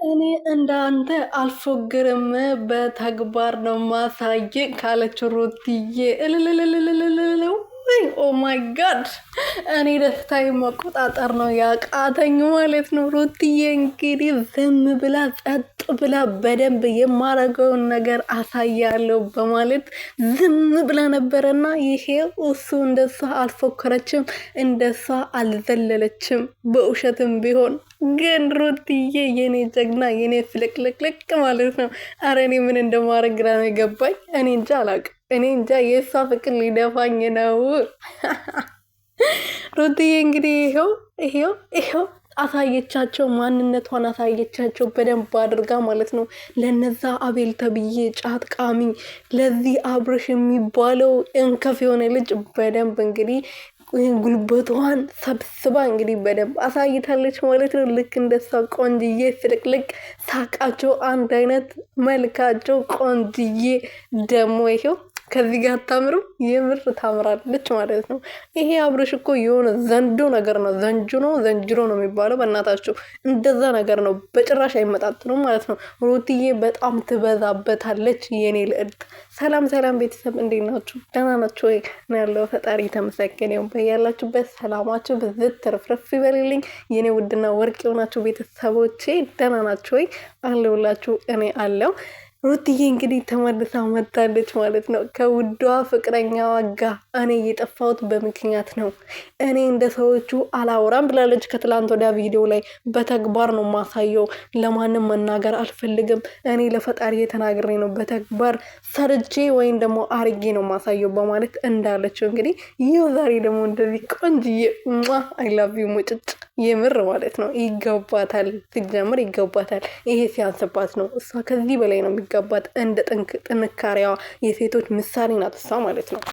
እኔ እንዳንተ አልፎግርም በተግባር ነው ማሳይ ካለች ሩትዬ እልልልልልልልው። ኦ ማይ ጋድ እኔ ደስታዬ መቆጣጠር ነው ያቃተኝ ማለት ነው። ሩትዬ እንግዲህ ዝም ብላ ጸጥ ብላ በደንብ የማረገውን ነገር አሳያለሁ በማለት ዝም ብላ ነበረና ይሄ እሱ እንደሷ አልፎከረችም፣ እንደሷ አልዘለለችም። በውሸትም ቢሆን ግን ሩትዬ የኔ ጀግና የኔ ፍልቅልቅልቅ ማለት ነው። አረ እኔ ምን እንደማረግ ግራ ነው የገባኝ። እኔ እንጃ አላቅም። እኔ እንጃ የእሷ ፍቅር ሊደፋኝ ነው። ሩትዬ እንግዲህ ይሄው አሳየቻቸው፣ ማንነቷን አሳየቻቸው በደንብ አድርጋ ማለት ነው። ለነዛ አቤል ተብዬ ጫት ቃሚ፣ ለዚህ አብርሽ የሚባለው እንከፍ የሆነ ልጅ በደንብ እንግዲህ ጉልበቷን ሰብስባ እንግዲህ በደንብ አሳይታለች ማለት ነው። ልክ እንደሷ ቆንጅዬ ፍልቅልቅ፣ ሳቃቸው አንድ አይነት፣ መልካቸው ቆንጅዬ ደግሞ ይሄው ከዚህ ጋር ታምሩ የምር ታምራለች ማለት ነው። ይሄ አብርሽ እኮ የሆነ ዘንዶ ነገር ነው። ዘንጅሮ ነው የሚባለው። በእናታችሁ እንደዛ ነገር ነው። በጭራሽ አይመጣጥኑም ማለት ነው። ሩትዬ በጣም ትበዛበታለች የኔ ልዕልት። ሰላም ቤተሰብ እንዴት ናችሁ? ደህና ናችሁ ወይ? ነው ያለው። ፈጣሪ ተመሰገነ ይሁን። በያላችሁበት ሰላማችሁ ብዝት ትርፍርፍ ይበልልኝ የኔ ውድና ወርቅ የሆናችሁ ቤተሰቦቼ። ደህና ናችሁ ወይ? አለሁላችሁ። እኔ አለው። ሩትዬ እንግዲህ ተመልሳ መጣለች ማለት ነው። ከውዷ ፍቅረኛዋ ጋር እኔ የጠፋሁት በምክንያት ነው፣ እኔ እንደ ሰዎቹ አላወራም ብላለች። ከትላንት ወዲያ ቪዲዮ ላይ በተግባር ነው ማሳየው፣ ለማንም መናገር አልፈልግም፣ እኔ ለፈጣሪ ተናግሬ ነው በተግባር ሰርቼ ወይም ደግሞ አርጌ ነው ማሳየው በማለት እንዳለችው እንግዲህ ይህ ዛሬ ደግሞ እንደዚህ ቆንጅዬ አይላቪ ሙጭጭ የምር ማለት ነው። ይገባታል፣ ሲጀምር ይገባታል። ይሄ ሲያንስባት ነው። እሷ ከዚህ በላይ ነው የሚገባት። እንደ ጥንካሬዋ የሴቶች ምሳሌ ናት እሷ ማለት ነው።